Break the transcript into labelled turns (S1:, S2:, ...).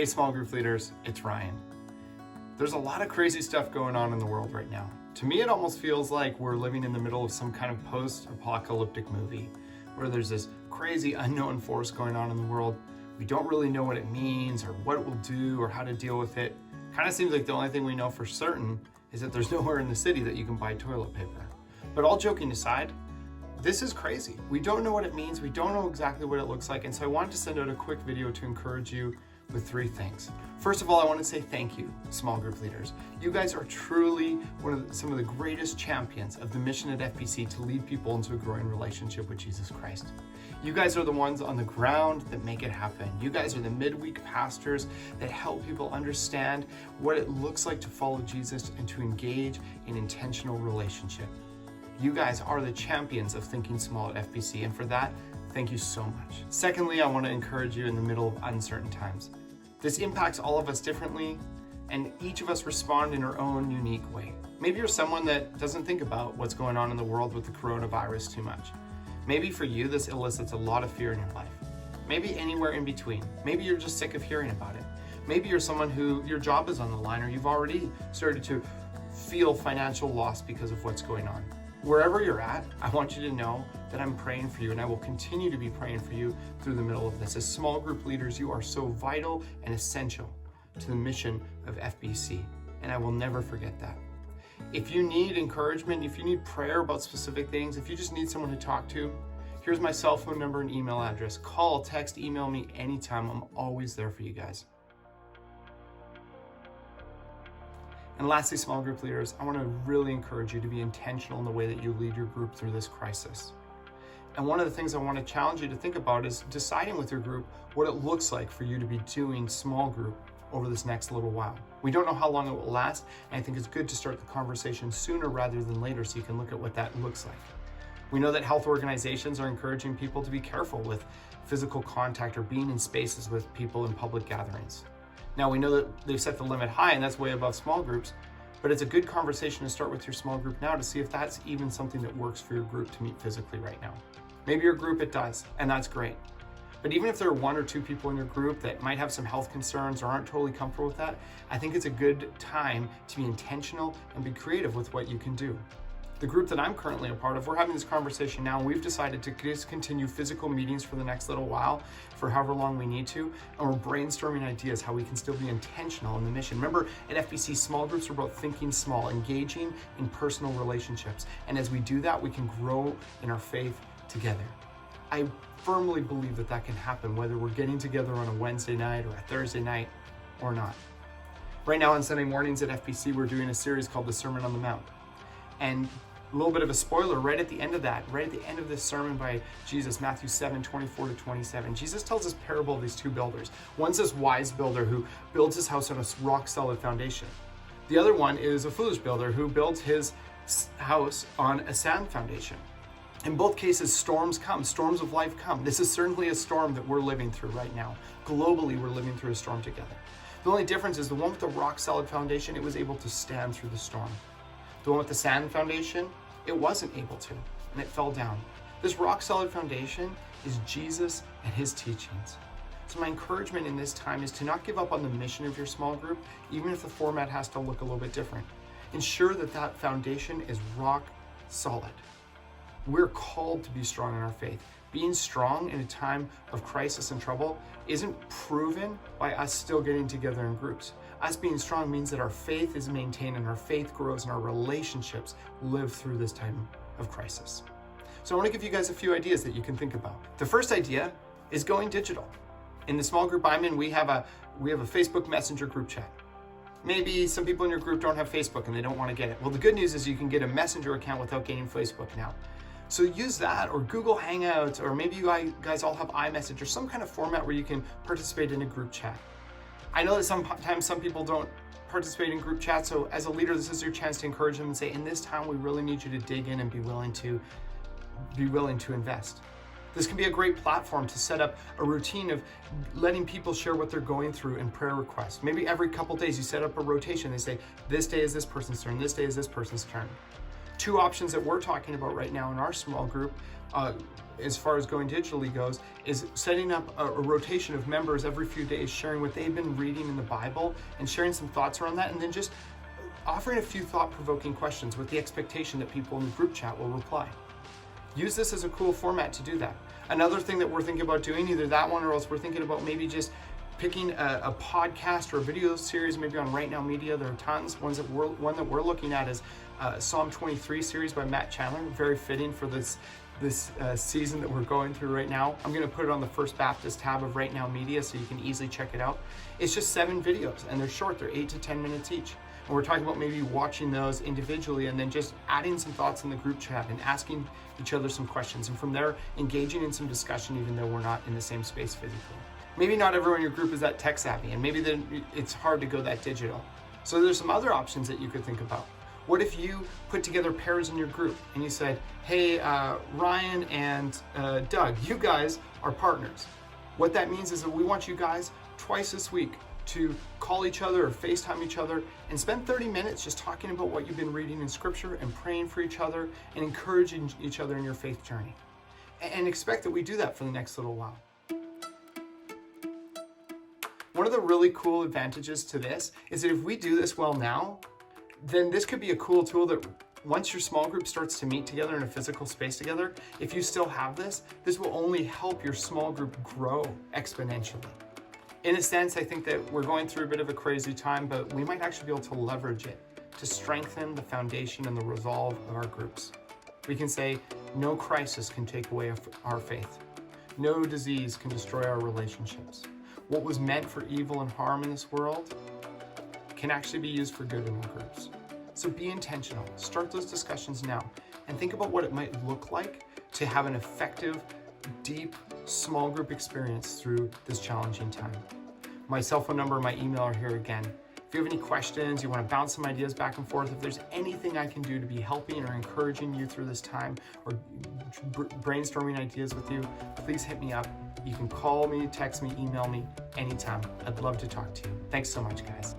S1: Hey small group leaders, it's Ryan. There's a lot of crazy stuff going on in the world right now. To me, it almost feels like we're living in the middle of some kind of post-apocalyptic movie where there's this crazy unknown force going on in the world. We don't really know what it means or what it will do or how to deal with it. Kind of seems like the only thing we know for certain is that there's nowhere in the city that you can buy toilet paper. But all joking aside, this is crazy. We don't know what it means. We don't know exactly what it looks like. And so I wanted to send out a quick video to encourage you with 3 things. First of all, I want to say thank you, small group leaders. You guys are truly some of the greatest champions of the mission at FBC to lead people into a growing relationship with Jesus Christ. You guys are the ones on the ground that make it happen. You guys are the midweek pastors that help people understand what it looks like to follow Jesus and to engage in intentional relationship. You guys are the champions of thinking small at FBC, and for that, thank you so much. Secondly, I want to encourage you in the middle of uncertain times. This impacts all of us differently, and each of us respond in our own unique way. Maybe you're someone that doesn't think about what's going on in the world with the coronavirus too much. Maybe for you, this elicits a lot of fear in your life. Maybe anywhere in between. Maybe you're just sick of hearing about it. Maybe you're someone who your job is on the line, or you've already started to feel financial loss because of what's going on. Wherever you're at, I want you to know that I'm praying for you, and I will continue to be praying for you through the middle of this. As small group leaders, you are so vital and essential to the mission of FBC, and I will never forget that. If you need encouragement, if you need prayer about specific things, if you just need someone to talk to, here's my cell phone number and email address. Call, text, email me anytime. I'm always there for you guys. And lastly, small group leaders, I want to really encourage you to be intentional in the way that you lead your group through this crisis. And one of the things I want to challenge you to think about is deciding with your group what it looks like for you to be doing small group over this next little while. We don't know how long it will last, and I think it's good to start the conversation sooner rather than later so you can look at what that looks like. We know that health organizations are encouraging people to be careful with physical contact or being in spaces with people in public gatherings. Now, we know that they've set the limit high, and that's way above small groups, but it's a good conversation to start with your small group now to see if that's even something that works for your group to meet physically right now. Maybe your group, it does, and that's great. But even if there are 1 or 2 people in your group that might have some health concerns or aren't totally comfortable with that, I think it's a good time to be intentional and be creative with what you can do. The group that I'm currently a part of, we're having this conversation now, and we've decided to discontinue physical meetings for the next little while, for however long we need to, and we're brainstorming ideas how we can still be intentional in the mission. Remember, at FBC, small groups are about thinking small, engaging in personal relationships, and as we do that, we can grow in our faith together. I firmly believe that that can happen, whether we're getting together on a Wednesday night or a Thursday night or not. Right now on Sunday mornings at FBC, we're doing a series called The Sermon on the Mount. And a little bit of a spoiler, right at the end of this sermon by Jesus, Matthew 7:24-27, Jesus tells this parable of these 2 builders. One's this wise builder who builds his house on a rock-solid foundation. The other one is a foolish builder who builds his house on a sand foundation. In both cases, storms come, storms of life come. This is certainly a storm that we're living through right now. Globally, we're living through a storm together. The only difference is the one with the rock-solid foundation, it was able to stand through the storm. The one with the sand foundation, it wasn't able to, and it fell down. This rock-solid foundation is Jesus and his teachings. So my encouragement in this time is to not give up on the mission of your small group, even if the format has to look a little bit different. Ensure that that foundation is rock solid. We're called to be strong in our faith. Being strong in a time of crisis and trouble isn't proven by us still getting together in groups. Us being strong means that our faith is maintained and our faith grows and our relationships live through this time of crisis. So I want to give you guys a few ideas that you can think about. The first idea is going digital. In the small group I'm in, we have a Facebook Messenger group chat. Maybe some people in your group don't have Facebook and they don't want to get it. Well, the good news is you can get a Messenger account without getting Facebook now. So use that, or Google Hangouts, or maybe you guys all have iMessage or some kind of format where you can participate in a group chat. I know that sometimes some people don't participate in group chats, so as a leader, this is your chance to encourage them and say, in this time, we really need you to dig in and be willing to invest. This can be a great platform to set up a routine of letting people share what they're going through in prayer requests. Maybe every couple days you set up a rotation. They say, this day is this person's turn, this day is this person's turn. Two options that we're talking about right now in our small group, as far as going digitally goes, is setting up a rotation of members every few days, sharing what they've been reading in the Bible and sharing some thoughts around that, and then just offering a few thought-provoking questions with the expectation that people in the group chat will reply. Use this as a cool format to do that. Another thing that we're thinking about doing, either that one or else we're thinking about maybe just picking a podcast or a video series, maybe on Right Now Media. There are tons. One that we're looking at is Psalm 23 series by Matt Chandler, very fitting for this season that we're going through right now. I'm going to put it on the First Baptist tab of Right Now Media so you can easily check it out. It's just 7 videos and they're short. They're 8 to 10 minutes each. And we're talking about maybe watching those individually and then just adding some thoughts in the group chat and asking each other some questions. And from there, engaging in some discussion even though we're not in the same space physically. Maybe not everyone in your group is that tech savvy and maybe then it's hard to go that digital. So there's some other options that you could think about. What if you put together pairs in your group and you said, hey, Ryan and Doug, you guys are partners. What that means is that we want you guys twice this week to call each other or FaceTime each other and spend 30 minutes just talking about what you've been reading in Scripture and praying for each other and encouraging each other in your faith journey. And expect that we do that for the next little while. One of the really cool advantages to this is that if we do this well now, then this could be a cool tool that once your small group starts to meet together in a physical space together, if you still have this will only help your small group grow exponentially. In a sense, I think that we're going through a bit of a crazy time, but we might actually be able to leverage it to strengthen the foundation and the resolve of our groups. We can say, no crisis can take away our faith. No disease can destroy our relationships. What was meant for evil and harm in this world can actually be used for good in our groups. So be intentional, start those discussions now, and think about what it might look like to have an effective, deep, small group experience through this challenging time. My cell phone number and my email are here again. If you have any questions, you want to bounce some ideas back and forth, if there's anything I can do to be helping or encouraging you through this time or brainstorming ideas with you, please hit me up. You can call me, text me, email me anytime. I'd love to talk to you. Thanks so much, guys.